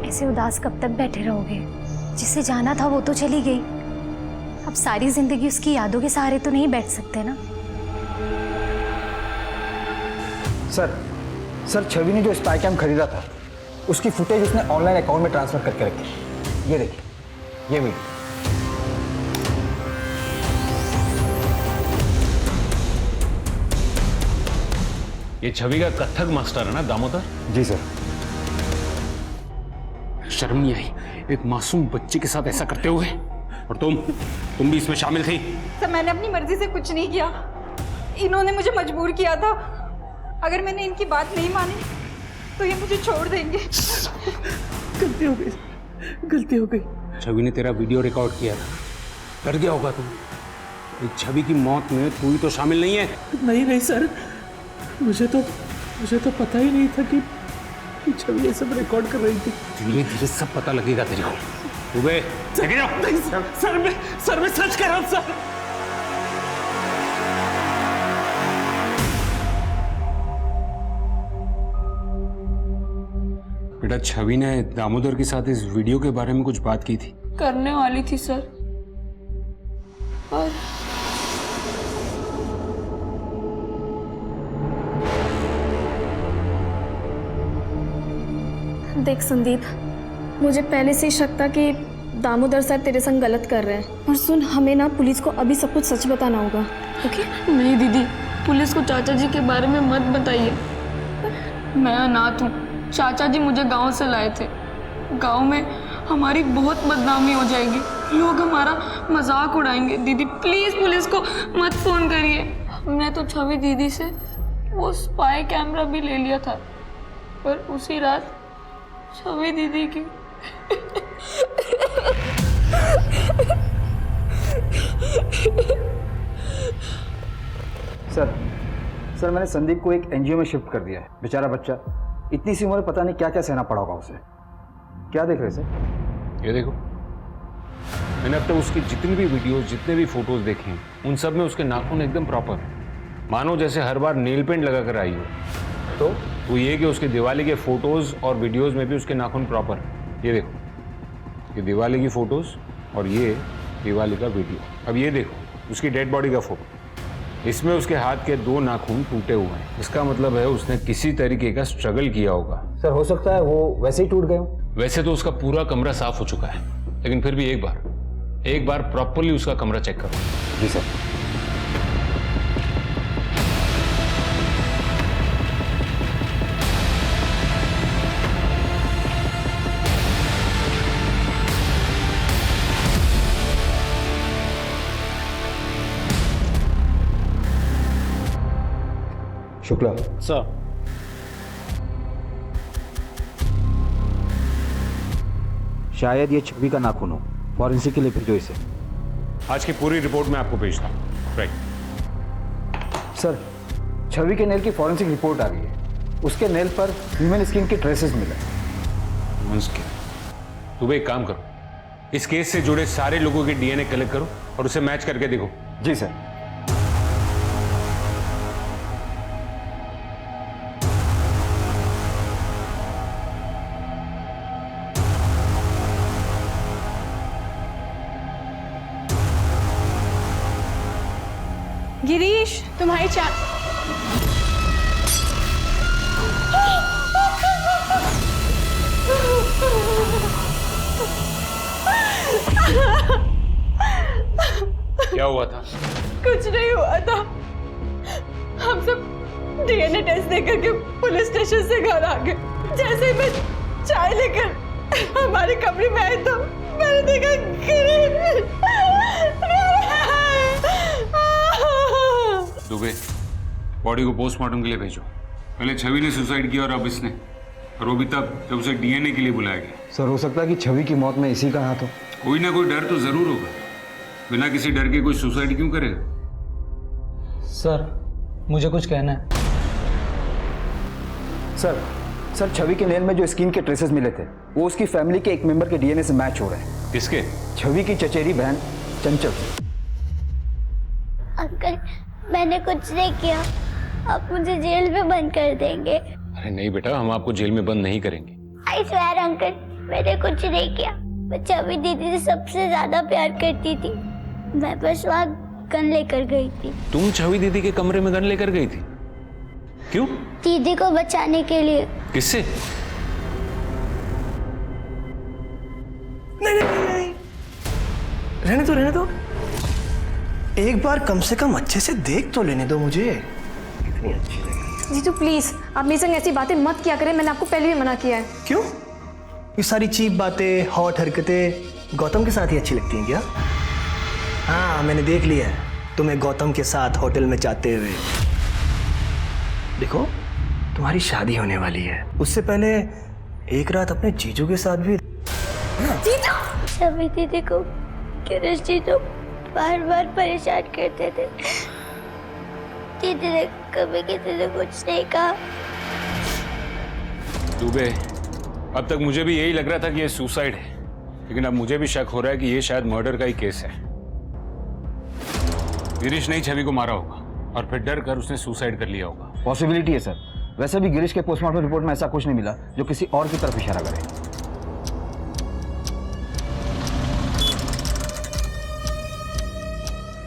ऐसे उदास कब तक बैठे रहोगे? जिसे जाना था वो तो चली गई, अब सारी जिंदगी उसकी यादों के सहारे तो नहीं बैठ सकते ना। सर छवि ने जो स्पाई कैम खरीदा था उसकी फुटेज उसने ऑनलाइन अकाउंट में ट्रांसफर करके रखी। ये देखिए, ये वीडियो। ये छवि का कथक मास्टर है ना दामोदर? जी सर। शर्म नहीं आई एक मासूम बच्चे के साथ ऐसा करते हुए? और तुम भी इसमें शामिल थी? सर मैंने अपनी मर्जी से कुछ नहीं किया, इन्होंने मुझे मजबूर किया था। अगर मैंने इनकी बात नहीं मानी तो ये मुझे छोड़ देंगे। गलती हो गई, गलती हो गई। छवि ने तेरा वीडियो रिकॉर्ड किया था, डर गया होगा तुम। इस छवि की मौत में तू ही तो शामिल नहीं है। नहीं सर, मुझे तो पता ही नहीं था कि छवि ये सब रिकॉर्ड कर रही थी। धीरे धीरे सब पता लगेगा तेरे को। सुबह सर मैं सच कह रहा हूँ सर। बेटा छवि ने दामोदर के साथ इस वीडियो के बारे में कुछ बात की थी? करने वाली थी सर, और देख संदीप, मुझे पहले से ही शक था कि दामोदर सर तेरे संग गलत कर रहे हैं। और सुन, हमें ना पुलिस को अभी सब कुछ सच बताना होगा, ओके? नहीं दीदी, पुलिस को चाचा जी के बारे में मत बताइए। मैं अनाथ हूँ, चाचा जी मुझे गांव से लाए थे। गांव में हमारी बहुत बदनामी हो जाएगी, लोग हमारा मजाक उड़ाएंगे। दीदी प्लीज पुलिस को मत फोन करिए। हमने तो छवि दीदी से वो स्पाई कैमरा भी ले लिया था, पर उसी रात छवि दीदी की सर मैंने संदीप को एक एनजीओ में शिफ्ट कर दिया है। बेचारा बच्चा, इतनी सी उम्र में पता नहीं क्या क्या सहना पड़ा होगा उसे। क्या देख रहे सर? ये देखो, मैंने अब तक उसकी जितनी भी वीडियोस, जितने भी फोटोज देखे हैं, उन सब में उसके नाखून एकदम प्रॉपर, मानो जैसे हर बार नेल पेंट लगा कर आई हो। तो वो ये कि उसके दिवाली के फोटोज और वीडियोस में भी उसके नाखून प्रॉपर। ये देखो, ये दिवाली की फोटोज और ये दिवाली का वीडियो। अब ये देखो उसकी डेड बॉडी का फोटो, इसमें उसके हाथ के 2 नाखून टूटे हुए हैं। इसका मतलब है उसने किसी तरीके का स्ट्रगल किया होगा। सर हो सकता है वो वैसे ही टूट गए हो। वैसे तो उसका पूरा कमरा साफ हो चुका है, लेकिन फिर भी एक बार प्रॉपरली उसका कमरा चेक करो। जी सर। शुक्ला सर, शायद ये छवि का नाखून हो, फॉरेंसिक के लिए भेजो इसे। आज की पूरी रिपोर्ट मैं आपको भेजता हूँ। राइट सर, छवि के नेल की फॉरेंसिक रिपोर्ट आ गई है। उसके नेल पर ह्यूमन स्किन के ट्रेसेस मिले। Human skin? तुम एक काम करो, इस केस से जुड़े सारे लोगों के डीएनए कलेक्ट करो और उसे मैच करके देखो। जी सर। गिरीश, तुम्हारी क्या हुआ था? कुछ नहीं हुआ था। हम सब डीएनए टेस्ट देकर के पुलिस स्टेशन से घर आ गए। जैसे ही मैं चाय लेकर हमारे कमरे में आई तो मैंने देखा गिरीश। दुबे, बॉडी को पोस्टमार्टम के लिए भेजो। पहले छवि ने सुसाइड किया और अब इसने, और वो भी तब जब उसे डीएनए के लिए बुलाया गया। सर हो सकता है कि छवि की मौत में इसी का हाथ हो। कोई ना कोई डर तो जरूर होगा, बिना किसी डर के कोई सुसाइड क्यों करेगा? सर मुझे कुछ कहना है। सर छवि के नेल में जो स्किन के ट्रेसेस मिले थे वो उसकी फैमिली के एक मेंबर के डीएनए से मैच हो रहे हैं। किसके? छवि की चचेरी बहन चंचल। अंकल मैंने कुछ नहीं किया, आप मुझे जेल में बंद कर देंगे। अरे नहीं बेटा, हम आपको जेल में बंद नहीं करेंगे। आई स्वेयर अंकल, मैंने कुछ नहीं किया। मैं छवि दीदी से सबसे ज्यादा प्यार करती थी। मैं बस वहाँ गन लेकर गई थी। तुम छवि दीदी के कमरे में गन लेकर गई थी? क्यों? दीदी को बचाने के लिए। किससे? नहीं, रहने दो। एक बार कम से कम अच्छे से देख तो लेने दो मुझे। कितनी अच्छी लगी। जीजू प्लीज आप मेरे संग ऐसी बातें मत किया करें, मैंने आपको पहले भी मना किया है। क्यों? ये सारी चीप बातें, हॉट हरकतें गौतम के साथ ही अच्छी लगती हैं क्या? हाँ, मैंने देख लिया है तुम्हें गौतम के साथ होटल में जाते हुए। देखो, तुम्हारी शादी होने वाली है, उससे पहले एक रात अपने जीजू के साथ भी। छवि दीदी को किरण जी तो बार बार परेशान करते थे। दीदी ने कभी किसी से कुछ नहीं कहा। दुबे, अब तक मुझे भी यही लग रहा था कि ये सुसाइड है, लेकिन अब मुझे भी शक हो रहा है कि ये शायद मर्डर का ही केस है। गिरीश ने छवि को मारा होगा और फिर डर कर उसने सुसाइड कर लिया होगा। पॉसिबिलिटी है सर। वैसे भी गिरीश के पोस्टमार्टम रिपोर्ट में ऐसा कुछ नहीं मिला जो किसी और की तरफ इशारा करे।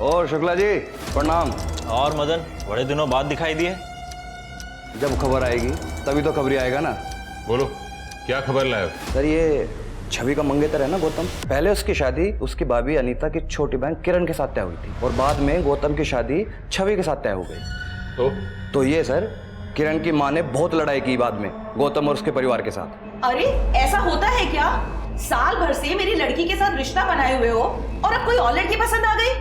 और शुक्ला जी प्रणाम। और मदन, बड़े दिनों बाद दिखाई दिए। जब खबर आएगी तभी तो खबरी आएगा ना। बोलो, क्या खबर लाए? सर ये छवि का मंगेतर है ना गौतम, पहले उसकी शादी उसकी भाभी अनीता की छोटी बहन किरण के साथ तय हुई थी और बाद में गौतम की शादी छवि के साथ तय हो गई। तो ये सर किरण की माँ ने बहुत लड़ाई की बाद में गौतम और उसके परिवार के साथ। अरे ऐसा होता है क्या? साल भर से मेरी लड़की के साथ रिश्ता बनाए हुए हो और अब कोई और लड़की पसंद आ गई?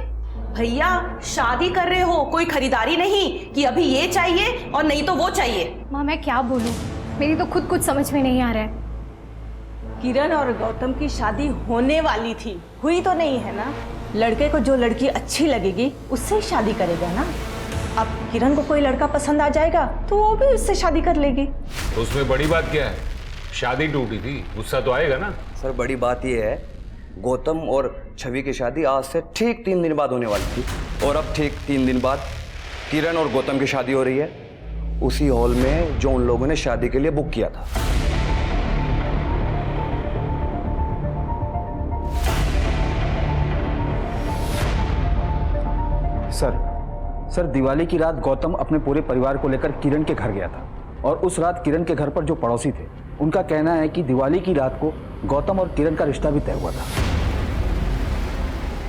भैया शादी कर रहे हो, कोई खरीदारी नहीं कि अभी ये चाहिए और नहीं तो वो चाहिए। माँ मैं क्या बोलूँ, मेरी तो खुद कुछ समझ में नहीं आ रहा है। किरण और गौतम की शादी होने वाली थी, हुई तो नहीं है ना। लड़के को जो लड़की अच्छी लगेगी उससे ही शादी करेगा ना। अब किरण को कोई लड़का पसंद आ जाएगा तो वो भी उससे शादी कर लेगी। तो उसमें बड़ी बात क्या है? शादी टूटी थी, गुस्सा तो आएगा ना। सर बड़ी बात ये है, गौतम और छवि की शादी आज से ठीक 3 दिन बाद होने वाली थी और अब ठीक 3 दिन बाद किरण और गौतम की शादी हो रही है उसी हॉल में जो उन लोगों ने शादी के लिए बुक किया था। सर दिवाली की रात गौतम अपने पूरे परिवार को लेकर किरण के घर गया था और उस रात किरण के घर पर जो पड़ोसी थे उनका कहना है कि दिवाली की रात को गौतम और किरण का रिश्ता भी तय हुआ था।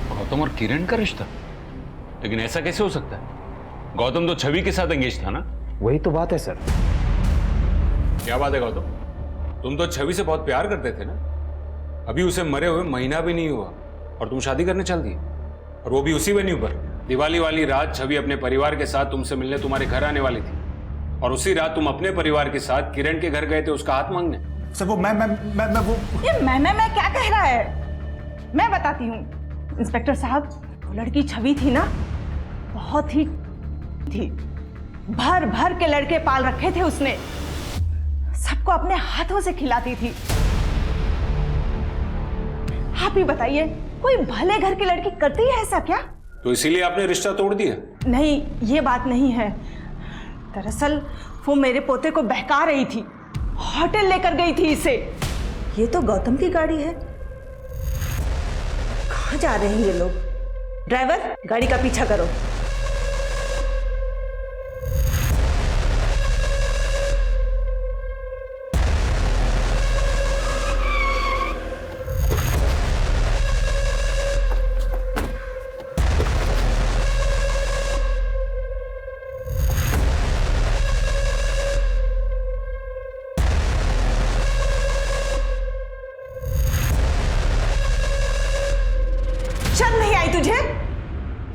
गौतम और किरण का रिश्ता? लेकिन ऐसा कैसे हो सकता है? गौतम तो छवि के साथ एंगेज था ना। वही तो बात है सर। क्या बात है गौतम, तुम तो छवि से बहुत प्यार करते थे ना। अभी उसे मरे हुए महीना भी नहीं हुआ और तुम शादी करने चल दिए, और वो भी उसी वेन्यू पर। दिवाली वाली रात छवि अपने परिवार के साथ तुमसे मिलने तुम्हारे घर आने वाली थी और उसी रात तुम अपने परिवार के साथ किरण के घर गए थे उसका हाथ मांगने। सर वो मैं वो ये मैं क्या कह रहा है? मैं बताती हूँ इंस्पेक्टर साहब, वो लड़की छवि थी ना, बहुत ही थी। भर भर के लड़के पाल रखे थे उसने, सबको अपने हाथों से खिलाती थी। आप ही बताइए, कोई भले घर की लड़की करती है ऐसा क्या? तो इसीलिए आपने रिश्ता तोड़ दिया? नहीं, ये बात नहीं है। दरअसल वो मेरे पोते को बहका रही थी, होटल लेकर गई थी इसे। ये तो गौतम की गाड़ी है। कहाँ जा रहे हैं ये लोग? ड्राइवर, गाड़ी का पीछा करो।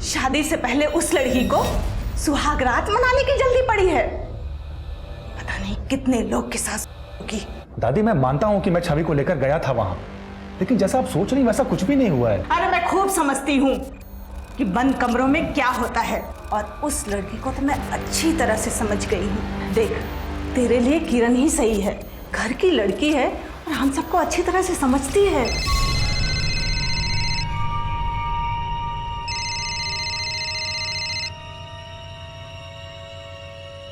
शादी से पहले उस लड़की को सुहागरात मनाने की जल्दी पड़ी है। पता नहीं कितने लोग के साथ की। दादी मैं मानता हूं कि मैं छवि को लेकर गया था वहां, लेकिन जैसा आप सोच रही वैसा कुछ भी नहीं हुआ है। अरे मैं खूब समझती हूँ कि बंद कमरों में क्या होता है, और उस लड़की को तो मैं अच्छी तरह से समझ गई हूँ। देख, तेरे लिए किरण ही सही है, घर की लड़की है और हम सबको अच्छी तरह से समझती है।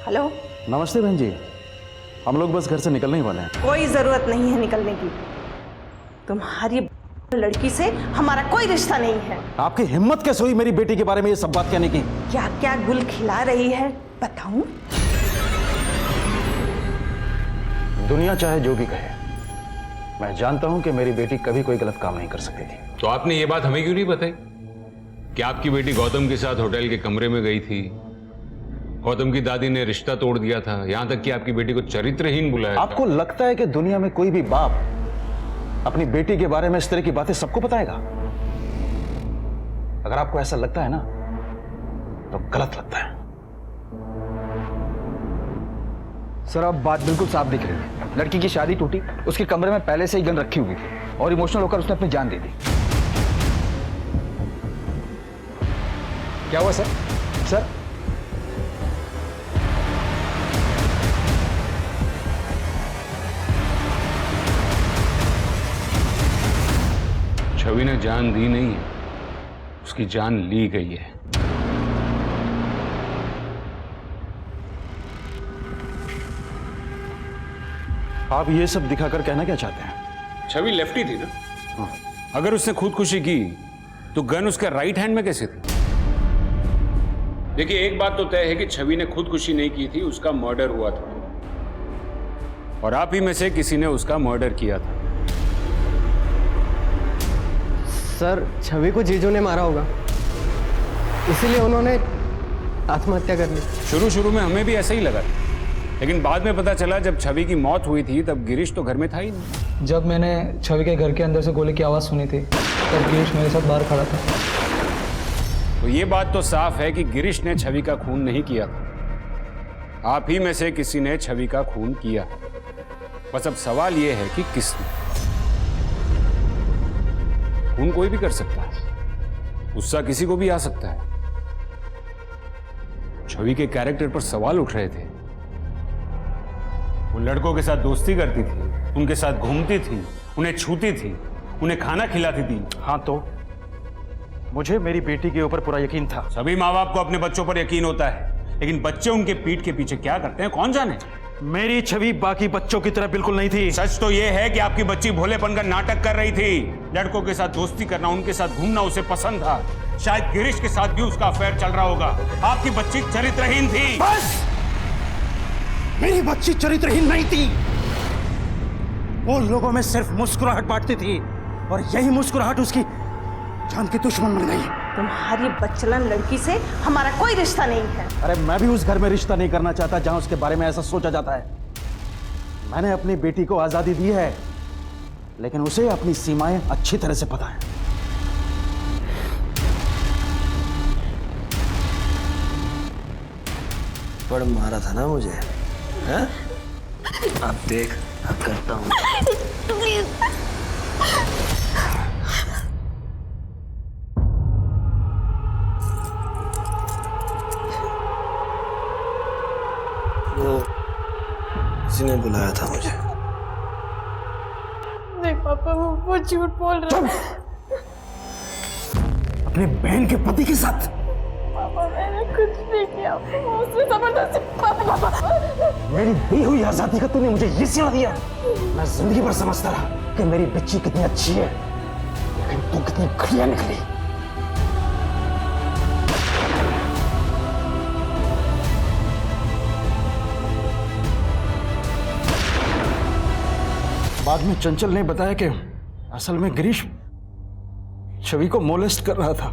हेलो। नमस्ते बहन जी, हम लोग बस घर से निकलने ही वाले हैं। कोई जरूरत नहीं है निकलने की। तुम्हारी लड़की से हमारा कोई रिश्ता नहीं है। आपकी हिम्मत कैसे हुई मेरी बेटी के बारे में ये सब बात कहने की? क्या क्या गुल खिला रही है बताऊं? दुनिया चाहे जो भी कहे, मैं जानता हूं कि मेरी बेटी कभी कोई गलत काम नहीं कर सकती थी। तो आपने ये बात हमें क्यों नहीं बताई कि आपकी बेटी गौतम के साथ होटल के कमरे में गई थी गौतम की दादी ने रिश्ता तोड़ दिया था, यहां तक कि आपकी बेटी को चरित्रहीन बुलाया। आपको लगता है कि दुनिया में कोई भी बाप अपनी बेटी के बारे में इस तरह की बातें सबको बताएगा? अगर आपको ऐसा लगता है ना तो गलत लगता है। सर अब बात बिल्कुल साफ दिख रही है। लड़की की शादी टूटी, उसके कमरे में पहले से ही गन रखी हुई थी और इमोशनल होकर उसने अपनी जान दे दी। क्या हुआ सर? सर छवि ने जान दी नहीं है, उसकी जान ली गई है। आप ये सब दिखाकर कहना क्या चाहते हैं? छवि लेफ्टी थी ना? अगर उसने खुदकुशी की तो गन उसके राइट हैंड में कैसे थी? देखिए, एक बात तो तय है कि छवि ने खुदकुशी नहीं की थी, उसका मर्डर हुआ था और आप ही में से किसी ने उसका मर्डर किया था। सर छवि को जीजू ने मारा होगा, इसीलिए उन्होंने आत्महत्या कर ली। शुरू में हमें भी ऐसा ही लगा, लेकिन बाद में पता चला जब छवि की मौत हुई थी तब गिरीश तो घर में था ही नहीं। जब मैंने छवि के घर के अंदर से गोली की आवाज़ सुनी थी तब गिरीश मेरे साथ बाहर खड़ा था। तो ये बात तो साफ है कि गिरीश ने छवि का खून नहीं किया था, आप ही में से किसी ने छवि का खून किया। बस अब सवाल ये है कि किसने। खून कोई भी कर सकता है, गुस्सा किसी को भी आ सकता है। छवि के कैरेक्टर पर सवाल उठ रहे थे। वो लड़कों के साथ दोस्ती करती थी, उनके साथ घूमती थी, उन्हें छूती थी, उन्हें खाना खिलाती थी। हाँ, तो मुझे मेरी बेटी के ऊपर पूरा यकीन था। सभी माँ बाप को अपने बच्चों पर यकीन होता है, लेकिन बच्चे उनके पीठ के पीछे क्या करते हैं कौन जाने। मेरी छवि बाकी बच्चों की तरह बिल्कुल नहीं थी। सच तो यह है कि आपकी बच्ची भोलेपन का नाटक कर रही थी। लड़कों के साथ दोस्ती करना, उनके साथ घूमना उसे पसंद था। शायद गिरीश के साथ भी उसका अफेयर चल रहा होगा। आपकी बच्ची चरित्रहीन थी। बस! मेरी बच्ची चरित्रहीन नहीं थी। वो लोगों में सिर्फ मुस्कुराहट बांटती थी और यही मुस्कुराहट उसकी जान की दुश्मन बन गई। तुम्हारी बच्चलन लड़की से हमारा कोई रिश्ता नहीं है। अरे मैं भी उस घर में रिश्ता नहीं करना चाहता जहां उसके बारे में ऐसा सोचा जाता है। मैंने अपनी बेटी को आजादी दी है, लेकिन उसे अपनी सीमाएं अच्छी तरह से पता है। बड़ मारा था ना मुझे, हैं? अब देख, अब करता हूँ। किसी ने बुलाया था मुझे। नहीं पापा, वो झूठ बोल रहा है। अपने बहन के पति के साथ? पापा मैंने कुछ नहीं किया, उसने जबरदस्ती। पापा मेरी दी हुई आजादी का तूने मुझे ये सिला दिया। मैं जिंदगी भर समझता रहा कि मेरी बच्ची कितनी अच्छी है, लेकिन तू कितनी घटिया निकली। बाद में चंचल ने बताया कि असल में गिरीश छवि को मोलेस्ट कर रहा था।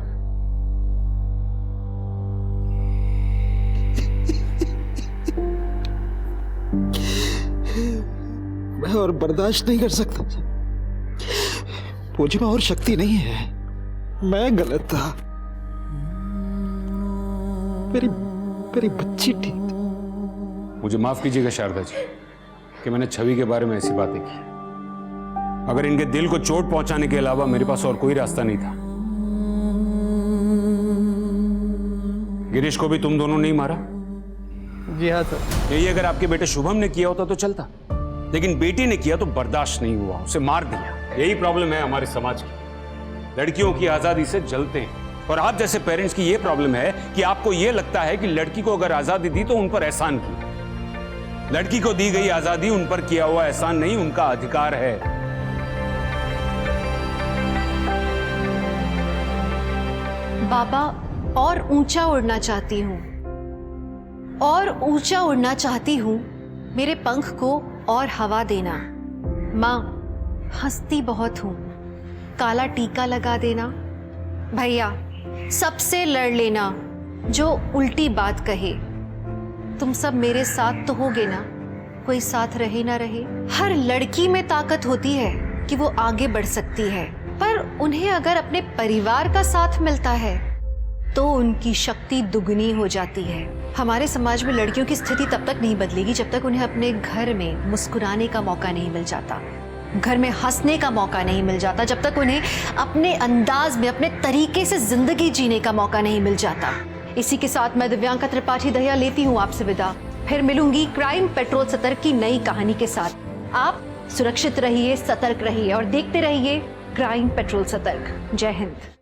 मैं और बर्दाश्त नहीं कर सकता। मुझ में और शक्ति नहीं है। मैं गलत था। मेरी बच्ची ठीक थी। मुझे माफ कीजिएगा शारदा जी कि मैंने छवि के बारे में ऐसी बातें की। अगर इनके दिल को चोट पहुंचाने के अलावा मेरे पास और कोई रास्ता नहीं था। गिरीश को भी तुम दोनों नहीं मारा? जी हाँ सर। यही अगर आपके बेटे शुभम ने किया होता तो चलता, लेकिन बेटी ने किया तो बर्दाश्त नहीं हुआ, उसे मार दिया। यही प्रॉब्लम है हमारे समाज की। लड़कियों की आजादी से जलते हैं, और आप जैसे पेरेंट्स की यह प्रॉब्लम है कि आपको यह लगता है कि लड़की को अगर आजादी दी तो उन पर एहसान किया। लड़की को दी गई आजादी उन पर किया हुआ एहसान नहीं, उनका अधिकार है। बाबा, और ऊंचा उड़ना चाहती हूँ, और ऊंचा उड़ना चाहती हूँ। मेरे पंख को और हवा देना। माँ, हंसती बहुत हूँ, काला टीका लगा देना। भैया, सबसे लड़ लेना जो उल्टी बात कहे। तुम सब मेरे साथ तो होगे ना, कोई साथ रहे ना रहे। हर लड़की में ताकत होती है कि वो आगे बढ़ सकती है, पर उन्हें अगर अपने परिवार का साथ मिलता है तो उनकी शक्ति दुगनी हो जाती है। हमारे समाज में लड़कियों की स्थिति तब तक नहीं बदलेगी जब तक उन्हें अपने घर में मुस्कुराने का मौका नहीं मिल जाता, घर में हंसने का मौका नहीं मिल जाता, जब तक उन्हें अपने अंदाज में, अपने तरीके से जिंदगी जीने का मौका नहीं मिल जाता। इसी के साथ मैं दिव्यांका त्रिपाठी दहिया लेती हूँ आपसे विदा। फिर मिलूंगी क्राइम पेट्रोल सतर्क की नई कहानी के साथ। आप सुरक्षित रहिए, सतर्क रहिए और देखते रहिए क्राइम पेट्रोल सतर्क। जय हिंद।